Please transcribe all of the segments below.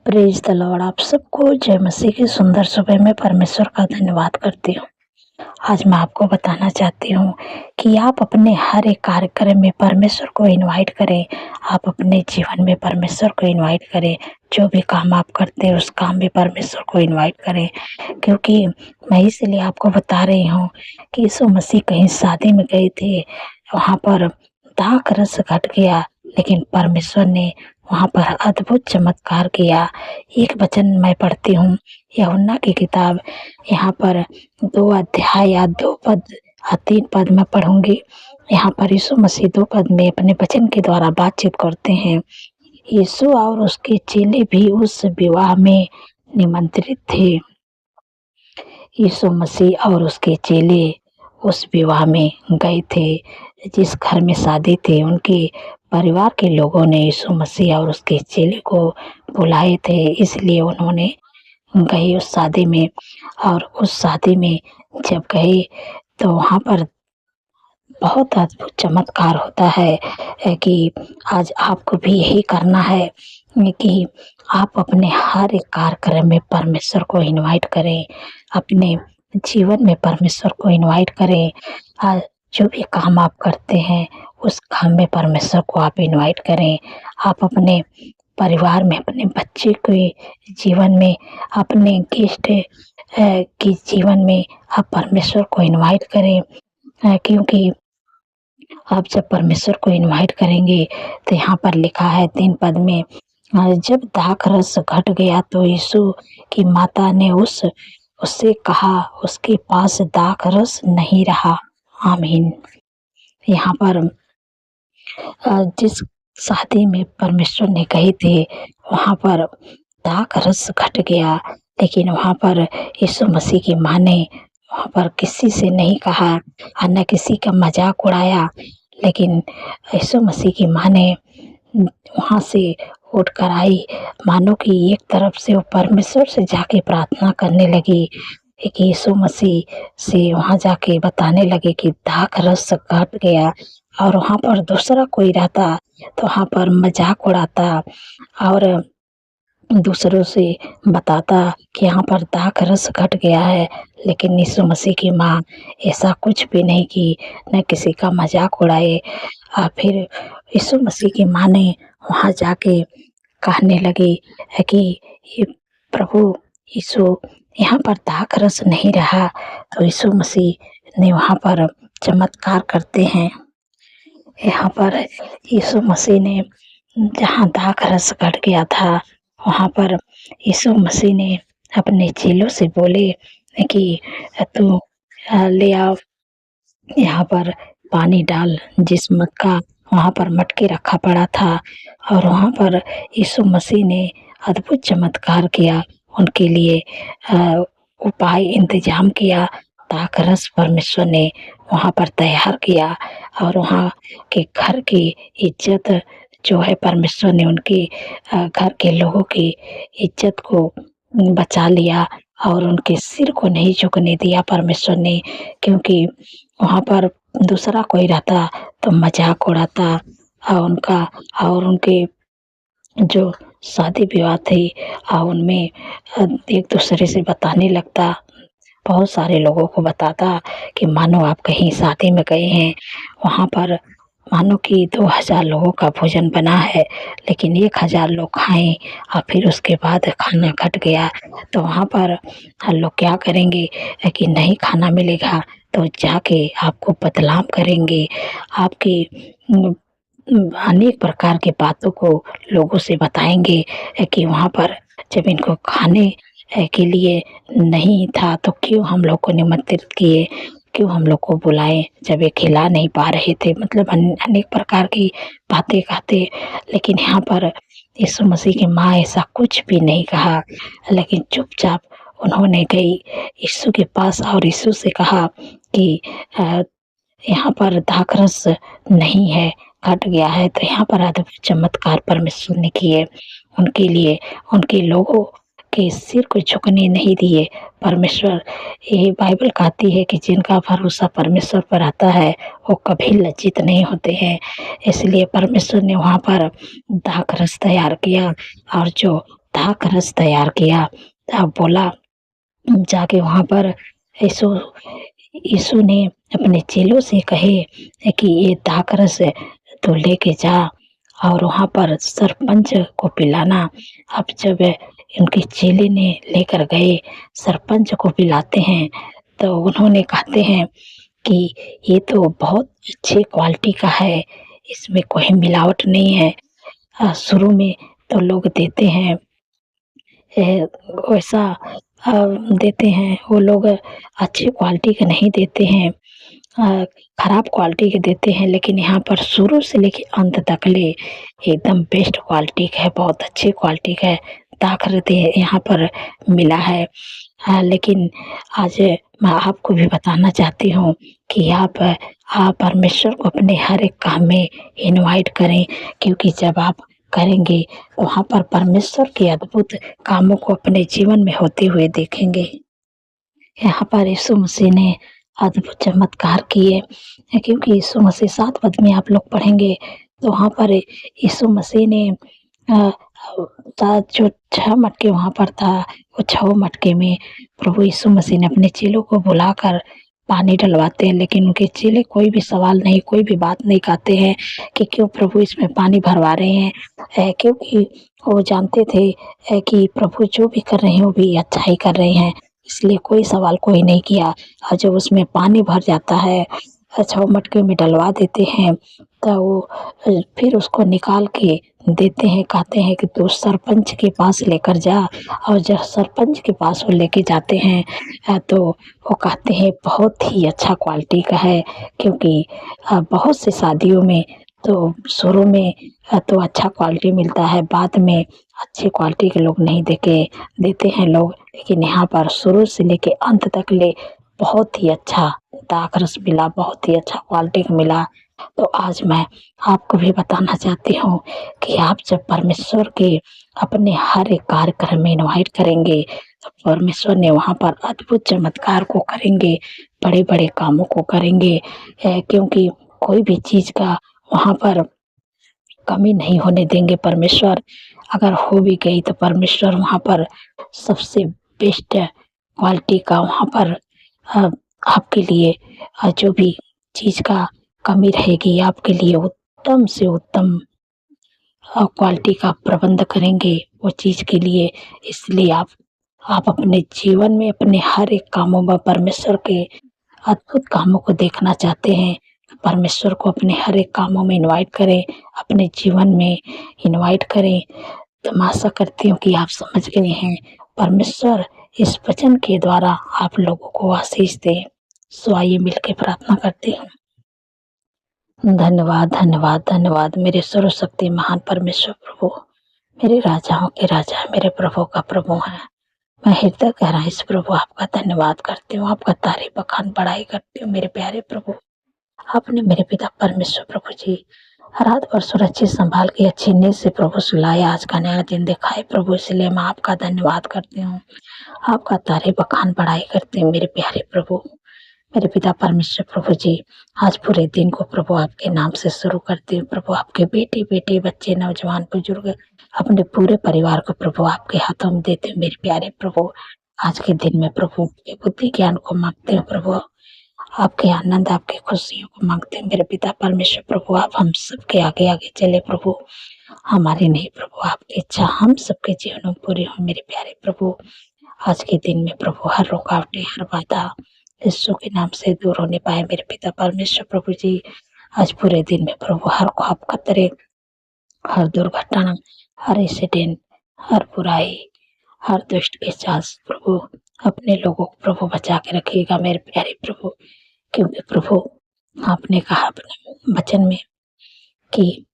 Praise the Lord. आप सबको जय मसीह की सुंदर सुबह में परमेश्वर का धन्यवाद करती हूँ। आज मैं आपको बताना चाहती हूँ कि आप अपने हर एक कार्यक्रम में परमेश्वर को इनवाइट करें। आप अपने जीवन में परमेश्वर को इनवाइट करें। जो भी काम आप करते हैं उस काम में परमेश्वर को इनवाइट करें। क्योंकि मैं इसीलिए आपको बता रही हूँ कि यीशु मसीह कहीं शादी में गए थे, वहाँ पर दाख रस घट गया, लेकिन परमेश्वर ने वहाँ पर अद्भुत चमत्कार किया। एक वचन मैं पढ़ती हूँ, यूहन्ना की किताब, यहाँ पर 2 अध्याय या 2 पद 3 पद मैं पढ़ूँगी। यहाँ पर यीशु मसीह 2 पद में अपने वचन के द्वारा बातचीत करते हैं। यीशु और उसके चेले भी उस विवाह में निमंत्रित थे। यीशु मसीह और उसके चेले उस विवाह में गए थे। जिस घर में शादी थी, उनके परिवार के लोगों ने यीशु मसीह और उसके चेले को बुलाए थे, इसलिए उन्होंने गए उस शादी में। और उस शादी में जब गए तो वहाँ पर बहुत अद्भुत चमत्कार होता है कि आज आपको भी यही करना है कि आप अपने हर एक कार्यक्रम में परमेश्वर को इनवाइट करें। अपने जीवन में परमेश्वर को इनवाइट करें। जो भी काम आप करते हैं उस काम में परमेश्वर को आप इनवाइट करें। आप अपने परिवार में, अपने बच्चे के जीवन में, अपने गेस्ट के जीवन में आप परमेश्वर को इनवाइट करें। क्योंकि आप जब परमेश्वर को इनवाइट करेंगे तो यहाँ पर लिखा है 3 पद में, जब दाख रस घट गया तो यीशु की माता ने उससे कहा, उसके पास दाख रस नहीं रहा। आमीन। यहाँ पर जिस शादी में परमेश्वर ने कहे थे वहाँ पर दाख रस घट गया, लेकिन वहाँ पर यीशु मसीह की माँ ने वहाँ पर किसी से नहीं कहा और न किसी का मजाक उड़ाया, लेकिन यीशु मसीह की माँ ने वहाँ से उठ कर आई। मानो कि एक तरफ से वो परमेश्वर से जाके प्रार्थना करने लगी कि यीशु मसीह से वहाँ जाके बताने लगे कि दाख रस घट गया। और वहाँ पर दूसरा कोई रहता तो वहाँ पर मजाक उड़ाता और दूसरों से बताता कि यहाँ पर दाख रस घट गया है, लेकिन यीशु मसीह की माँ ऐसा कुछ भी नहीं की, न किसी का मजाक उड़ाए। फिर यीशु मसीह की माँ ने वहाँ जाके कहने लगी कि ये प्रभु यीशु, यहाँ पर दाख रस नहीं रहा। तो यीशु मसीह ने वहाँ पर चमत्कार करते हैं। यहाँ पर यीशु मसीह ने जहाँ दाख रस घट गया था वहाँ पर यीशु मसीह ने अपने चेलों से बोले कि तू ले आओ, यहाँ पर पानी डाल। जिस मग का वहाँ पर मटके रखा पड़ा था, और वहाँ पर यीशु मसीह ने अद्भुत चमत्कार किया, उनके लिए उपाय इंतजाम किया। दाख रस परमेश्वर ने वहाँ पर तैयार किया और वहाँ के घर की इज्जत जो है परमेश्वर ने उनके घर के लोगों की इज्जत को बचा लिया और उनके सिर को नहीं झुकने दिया परमेश्वर ने। क्योंकि वहाँ पर दूसरा कोई रहता तो मजाक उड़ाता और उनके जो शादी विवाह थी उनमें एक दूसरे से बताने लगता। बहुत सारे लोगों को बताता कि मानो आप कहीं शादी में गए हैं, वहाँ पर मानो कि 2000 लोगों का भोजन बना है, लेकिन 1000 लोग खाएं और फिर उसके बाद खाना घट गया। तो वहाँ पर लोग क्या करेंगे कि नहीं खाना मिलेगा तो जाके आपको बदनाम करेंगे। आपकी अनेक प्रकार की बातों को लोगों से बताएंगे कि वहाँ पर जब इनको खाने के लिए नहीं था तो क्यों हम लोग को निमंत्रित किए, क्यों हम लोग को बुलाए जब ये खिला नहीं पा रहे थे। मतलब अनेक प्रकार की बातें कहते। लेकिन यहाँ पर यीशु मसीह की माँ ऐसा कुछ भी नहीं कहा, लेकिन चुपचाप उन्होंने गई यीशु के पास और यीशु से कहा कि यहाँ पर दाख रस नहीं है, घट गया है। तो यहाँ पर अद्भुत चमत्कार परमेश्वर ने किए उनके लिए। उनके लोगों के सिर को झुकने नहीं दिए परमेश्वर। ये बाइबल कहती है कि जिनका भरोसा परमेश्वर पर आता है वो कभी लज्जित नहीं होते हैं। इसलिए परमेश्वर ने वहाँ पर दाख रस तैयार किया और जो दाख रस तैयार किया। अब बोला जाके वहाँ पर यीशु यीशु ने अपने चेलों से कहे कि ये दाख रस तो लेके जा और वहाँ पर सरपंच को पिलाना। अब जब उनके चेले ने लेकर गए, सरपंच को पिलाते हैं, तो उन्होंने कहते हैं कि ये तो बहुत अच्छी क्वालिटी का है, इसमें कोई मिलावट नहीं है। शुरू में तो लोग देते हैं वैसा देते हैं, वो लोग अच्छी क्वालिटी के नहीं देते हैं, खराब क्वालिटी के देते हैं, लेकिन यहाँ पर शुरू से लेके अंत तक ले एकदम बेस्ट क्वालिटी का है, बहुत अच्छी क्वालिटी का है, दाखरते यहाँ पर मिला है। लेकिन आज मैं आपको भी बताना चाहती हूँ कि आप परमेश्वर को अपने हर एक काम में इनवाइट करें, क्योंकि जब आप करेंगे वहाँ पर परमेश्वर के अद्भुत कामों को अपने जीवन में होते हुए देखेंगे। यहाँ पर यीशु मसीह ने अद्भुत चमत्कार किए, क्योंकि यीशु मसीह 7 पद में आप लोग पढ़ेंगे तो वहाँ पर यीशु मसीह ने जो 6 मटके वहाँ पर था, वो 6 मटके में प्रभु यीशु मसीह ने अपने चेलों को बुलाकर पानी डलवाते हैं, लेकिन उनके चेले कोई भी सवाल नहीं, कोई भी बात नहीं कहते हैं कि क्यों प्रभु इसमें पानी भरवा रहे हैं, क्योंकि वो जानते थे कि प्रभु जो भी कर रहे हैं वो भी अच्छा ही कर रहे हैं, इसलिए कोई सवाल कोई नहीं किया। और जब उसमें पानी भर जाता है, 6 मटके में डलवा देते हैं, तो वो फिर उसको निकाल के देते हैं, कहते हैं कि तू सरपंच के पास लेकर जा। और जब सरपंच के पास वो लेके जाते हैं तो वो कहते हैं बहुत ही अच्छा क्वालिटी का है, क्योंकि बहुत सी शादियों में तो शुरू में तो अच्छा क्वालिटी मिलता है, बाद में अच्छी क्वालिटी के लोग नहीं देते हैं लोग, लेकिन यहाँ पर शुरू से लेके अंत तक ले बहुत ही अच्छा दाख रस मिला, बहुत ही अच्छा क्वालिटी का मिला। तो आज मैं आपको भी बताना चाहती हूँ कि आप जब परमेश्वर के अपने हर एक कार्यक्रम में इनवाइट करेंगे, तो परमेश्वर ने वहाँ पर अद्भुत चमत्कार को करेंगे, बड़े-बड़े कामों को करेंगे, क्योंकि कोई भी चीज़ का वहाँ पर कमी नहीं होने देंगे परमेश्वर। अगर हो भी गई तो परमेश्वर वहाँ पर सबसे बेस्ट क्वालिटी का वहाँ पर आपके लिए जो भी चीज़ का कमी रहेगी, आपके लिए उत्तम से उत्तम क्वालिटी का प्रबंध करेंगे वो चीज़ के लिए। इसलिए आप अपने जीवन में अपने हर एक कामों में परमेश्वर के अद्भुत कामों को देखना चाहते हैं, परमेश्वर को अपने हर एक कामों में इनवाइट करें, अपने जीवन में इनवाइट करें। तो मैं आशा करती हूँ कि आप समझ गए हैं। परमेश्वर इस वचन के द्वारा आप लोगों को आशीष दें। सो आइए मिलकर प्रार्थना करते हैं। धन्यवाद, धन्यवाद, धन्यवाद मेरे सर्वशक्ति महान परमेश्वर प्रभु, मेरे राजाओं के राजा, मेरे प्रभु का प्रभु है। मैं हृदय गहराई से प्रभु आपका धन्यवाद करती हूँ, आपका तारीफ बखान बढ़ाई करती हूँ मेरे प्यारे प्रभु। आपने मेरे पिता परमेश्वर प्रभु जी रात भर सुरक्षित संभाल के अच्छी नींद से प्रभु सुलाया, आज का नया दिन दिखाए प्रभु, इसलिए मैं आपका धन्यवाद करती हूँ, आपका तारीफ बखान बढ़ाई करती हूँ मेरे प्यारे प्रभु। मेरे पिता परमेश्वर प्रभु जी, आज पूरे दिन को प्रभु आपके नाम से शुरू करते हैं प्रभु, आपके बेटे बच्चे नौजवान बुजुर्ग अपने पूरे परिवार को प्रभु आपके हाथों में देते हैं मेरे प्यारे प्रभु। आज के दिन में प्रभु के बुद्धि ज्ञान को मांगते हैं प्रभु, आपके आनंद आपके खुशियों को मांगते हैं मेरे पिता परमेश्वर प्रभु। आप हम सबके आगे आगे चले प्रभु, हमारी नहीं प्रभु आपकी इच्छा हम सबके जीवन में पूरी हो मेरे प्यारे प्रभु। आज के दिन में प्रभु हर रुकावटें हर बाधा यीशु के नाम से दूर होने पाए मेरे पिता परमेश्वर प्रभु जी। आज पूरे दिन में प्रभु हर ख्वाब खतरे, हर दुर्घटना, हर एक्सीडेंट, हर बुराई, हर दुष्ट के चाल से प्रभु अपने लोगों को प्रभु बचा के रखिएगा मेरे प्यारे प्रभु, क्योंकि प्रभु आपने कहा अपने वचन में कि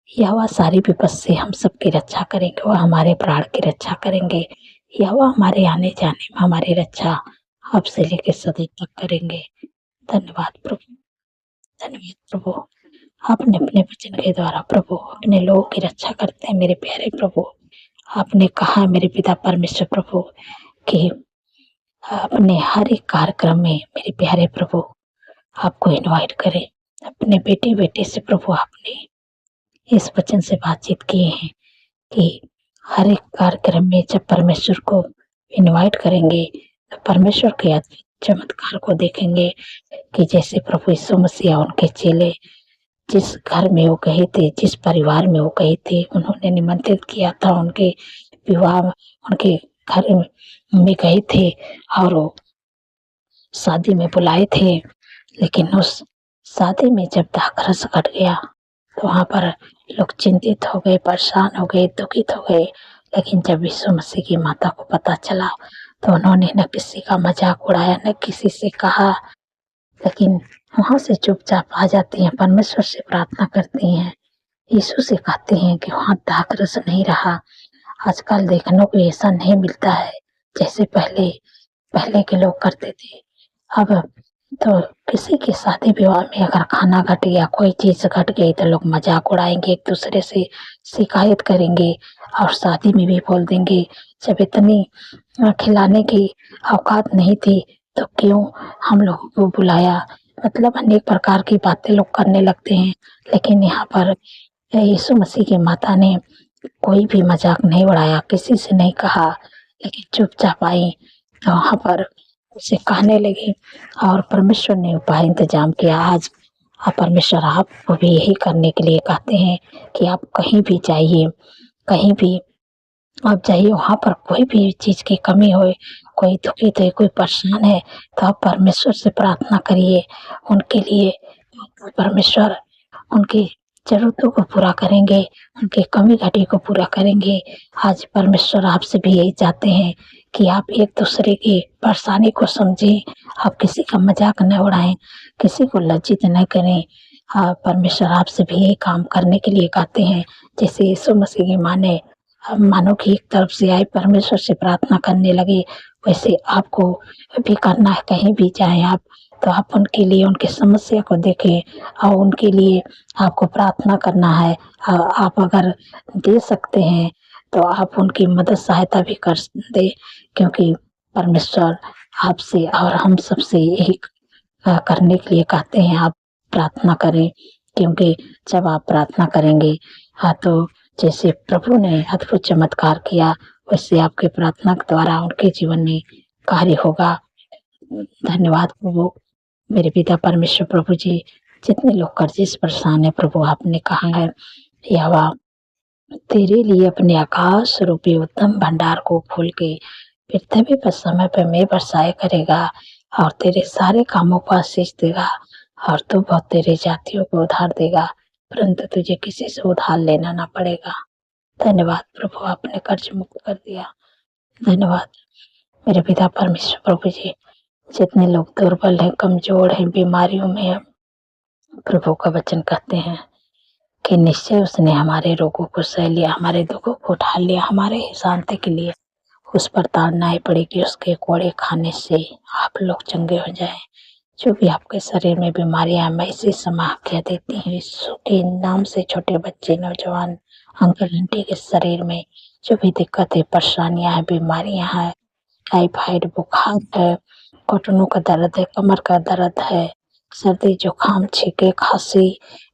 यहोवा सारी विपद से हम सबकी रक्षा करेंगे, वह हमारे प्राण की रक्षा करेंगे, यहोवा हमारे आने जाने में हमारी रक्षा अब से लेकर सदी तक करेंगे। धन्यवाद प्रभु, धन्यवाद प्रभु। आपने अपने वचन के द्वारा प्रभु अपने लोगों की रक्षा करते हैं मेरे प्यारे प्रभु। आपने कहा मेरे पिता परमेश्वर प्रभु कि अपने हर एक कार्यक्रम में मेरे प्यारे प्रभु आपको इनवाइट करें। अपने बेटे से प्रभु आपने इस वचन से बातचीत किए हैं कि हर एक कार्यक्रम में जब परमेश्वर को इनवाइट करेंगे तो परमेश्वर के अद्भुत चमत्कार को देखेंगे कि जैसे प्रभु यीशु मसीह और उनके चेले जिस घर में वो गए थे, जिस परिवार में वो गए थे, उन्होंने निमंत्रित किया था, उनके विवाह उनके घर में गए थे और वो शादी में बुलाए थे, लेकिन उस शादी में जब दाखरस घट गया तो वहाँ पर लोग चिंतित हो गए, परेशान हो गए, दुखित हो गए। लेकिन जब यीशु मसीह की माता को पता चला तो उन्होंने न किसी का मजाक उड़ाया, न किसी से कहा, लेकिन वहाँ से चुपचाप आ जाती हैं, परमेश्वर से प्रार्थना करती हैं, यीशु से कहते हैं कि वहाँ दाखरस नहीं रहा। आजकल देखने को ऐसा नहीं मिलता है जैसे पहले पहले के लोग करते थे। अब तो किसी के शादी विवाह में अगर खाना घट गया, कोई चीज घट गई तो लोग मजाक उड़ाएंगे, एक दूसरे से शिकायत करेंगे और शादी में भी बोल देंगे जब इतनी खिलाने की औकात नहीं थी तो क्यों हम लोगों को बुलाया। मतलब अनेक प्रकार की बातें लोग करने लगते हैं। लेकिन यहाँ पर यीशु मसीह की माता ने कोई भी मजाक नहीं उड़ाया, किसी से नहीं कहा, लेकिन चुपचाप आई तो वहाँ पर उसे कहने लगी और परमेश्वर ने उपाय इंतजाम किया। आज परमेश्वर आपको भी यही करने के लिए कहते हैं कि आप कहीं भी जाइए, कहीं भी आप जाइए, वहाँ पर कोई भी चीज़ की कमी हो, कोई दुखित है, कोई परेशान है तो आप परमेश्वर से प्रार्थना करिए उनके लिए। परमेश्वर उनकी ज़रूरतों को पूरा करेंगे, उनकी कमी घटी को पूरा करेंगे। आज परमेश्वर आपसे भी यही चाहते हैं कि आप एक दूसरे की परेशानी को समझें, आप किसी का मजाक न उड़ाएं, किसी को लज्जित न करें। परमेश्वर आपसे भी यही काम करने के लिए कहते हैं। जैसे यीशु मसीह की माँ ने मानो कि एक तरफ से आई परमेश्वर से प्रार्थना करने लगे, वैसे आपको भी करना है। कहीं भी जाएं आप तो आप उनके लिए उनकी समस्या को देखें और उनके लिए आपको प्रार्थना करना है। आप अगर दे सकते हैं तो आप उनकी मदद सहायता भी कर दें, क्योंकि परमेश्वर आपसे और हम सबसे यही करने के लिए कहते हैं आप प्रार्थना करें। क्योंकि जब आप प्रार्थना करेंगे तो जैसे प्रभु ने अद्भुत चमत्कार किया वैसे आपके प्रार्थना के द्वारा उनके जीवन में कार्य होगा। धन्यवाद प्रभु, मेरे पिता परमेश्वर प्रभु जी। जितने लोग कर्जे से परेशान है प्रभु, आपने कहा है यहोवा तेरे लिए अपने आकाश रूपी उत्तम भंडार को खोल के पृथ्वी पर समय पर मैं बरसाए करेगा और तेरे सारे कामों को आशीष देगा और तू बहुत तेरे जातियों को उधार देगा, परंतु तुझे किसी से उधार लेना ना पड़ेगा। धन्यवाद प्रभु, आपने कर्ज मुक्त कर दिया। धन्यवाद मेरे पिता परमेश्वर प्रभु जी। जितने लोग दुर्बल हैं, कमजोर हैं, बीमारियों में हैं, प्रभु का वचन कहते हैं कि निश्चय उसने हमारे रोगों को सह लिया, हमारे दुखों को उठा लिया, हमारे ही शांति के लिए उस पर ताड़नाएं पड़ेगी, उसके कोड़े खाने से आप लोग चंगे हो जाएं। जो भी आपके शरीर में बीमारियां, मैं इसे समा कह देती हूँ यीशु के नाम से। छोटे बच्चे, नौजवान, अंकल आंटी के शरीर में जो भी दिक्कत है, परेशानियां हैं, बीमारियां हैं, टाइफाइड बुखार है, घुटनों का दर्द है, कमर का दर्द है, सर्दी जुकाम, छींके, खांसी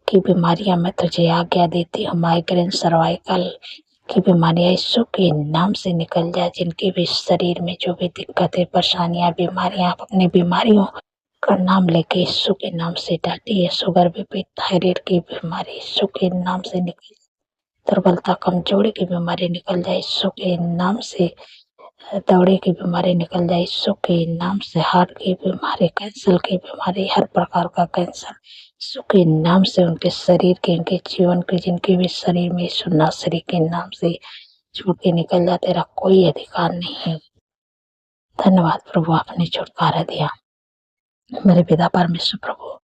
की बीमारियां मैं तुझे आज्ञा देती हूँ। माइग्रेन, सर्वाइकल की बीमारियां यीशु के नाम से निकल जाए। जिनके भी शरीर में जो भी दिक्कत है, परेशानियां, बीमारियां, आप अपनी बीमारियों का नाम लेके यीशु के नाम से डांटिए। शुगर, बीपी, थायराइड की बीमारी यीशु के नाम से निकल, दुर्बलता, कमजोरी की बीमारी निकल जाए यीशु के नाम से। दौरे की बीमारी निकल जाए यीशु के नाम से। हार्ट की बीमारी, कैंसर की बीमारी, हर प्रकार का कैंसर यीशु के नाम से उनके शरीर के, उनके जीवन के, जिनके भी शरीर में यीशु नासरी के नाम से छूट के निकल जाए। तेरा कोई अधिकार नहीं है। धन्यवाद प्रभु, आपने छुटकारा दिया। मेरे पिता परमेश्वर प्रभु,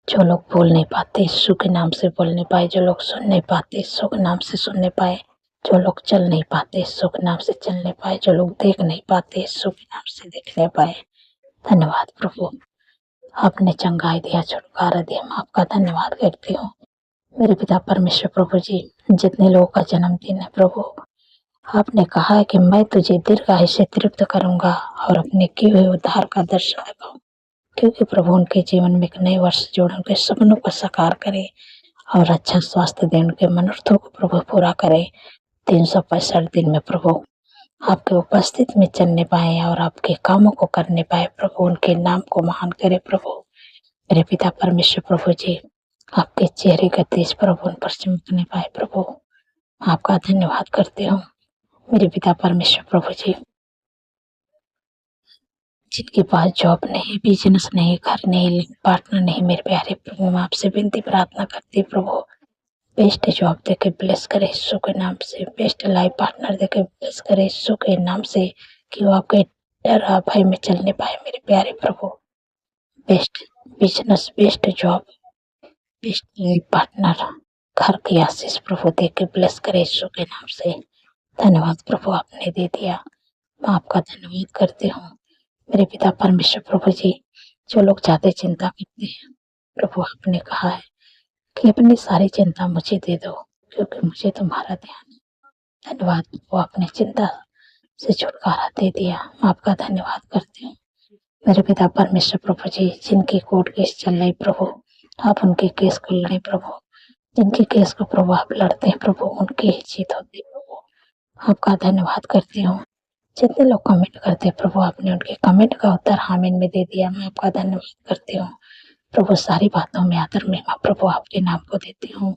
जो लोग बोल नहीं पाते यीशु के नाम से बोल नहीं पाए, जो लोग सुन नहीं पाते यीशु के नाम से सुन नहीं पाए, जो लोग चल नहीं पाते यीशु के नाम से चल नहीं पाए, जो लोग देख नहीं पाते यीशु के नाम से देख नहीं पाए। धन्यवाद प्रभु, आपने चंगाई दिया, छुटकारा दिया, मैं आपका धन्यवाद करती हूँ। मेरे पिता परमेश्वर प्रभु जी, जितने लोगों का जन्मदिन है प्रभु, आपने कहा है कि मैं तुझे दीर्घायु से तृप्त करूंगा और अपने किए हुए उद्धार का दर्शन लगाऊं। क्योंकि प्रभु उनके जीवन में एक नए वर्ष जोड़, उनके सपनों को साकार करे और अच्छा स्वास्थ्य दे, उनके मनोरथों को प्रभु पूरा करे। 365 दिन में प्रभु आपके उपस्थित में चलने पाए और आपके कामों को करने पाए प्रभु। उनके नाम को महान करे प्रभु। मेरे पिता परमेश्वर प्रभु जी, आपके चेहरे का तेज प्रभु उन पर चमकने पाए प्रभु। आपका धन्यवाद करती हूँ मेरे पिता परमेश्वर प्रभु जी। जिनके पास जॉब नहीं, बिजनेस नहीं, घर नहीं, पार्टनर नहीं, मेरे प्यारे प्रभु, मैं आपसे विनती प्रार्थना करती प्रभु, बेस्ट जॉब देके ब्लेस करे यीशु के नाम से। बेस्ट लाइफ पार्टनर देके ब्लेस करे यीशु के नाम से, कि वो आपके डर भय में चलने पाए मेरे प्यारे प्रभु। Best business, best job, best life partner, घर की आशीष प्रभु देके ब्लेस करे यीशु के नाम से। धन्यवाद प्रभु, आपने दे दिया, मैं आपका धन्यवाद करती हूँ मेरे पिता परमेश्वर प्रभु जी। जो लोग ज्यादा चिंता करते हैं प्रभु, आपने कहा है कि अपनी सारी चिंता मुझे दे दो, क्योंकि मुझे तुम्हारा ध्यान है। धन्यवाद प्रभु, आपने चिंता से छुटकारा दे दिया, मैं आपका धन्यवाद करती हूँ मेरे पिता परमेश्वर प्रभु जी। जिनके कोर्ट केस चल रहे प्रभु, आप उनके केस को लड़े प्रभु। जिनके केस को प्रभु आप लड़ते हैं प्रभु, उनकी ही जीत होती है प्रभु। आपका धन्यवाद करती हूँ। जितने लोग कमेंट करते हैं प्रभु, आपने उनके कमेंट का उत्तर आमीन में दे दिया, मैं आपका धन्यवाद करती हूँ प्रभु। सारी बातों में आदर महिमा प्रभु आपके नाम को देती हूँ,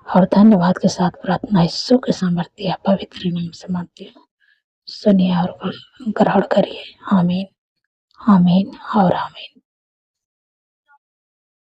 और धन्यवाद के साथ प्रार्थना यीशु के सामर्थ्य पवित्र नाम से मांगती हूँ। सुनिए और ग्रहण करिए। आमीन, आमीन और आमीन।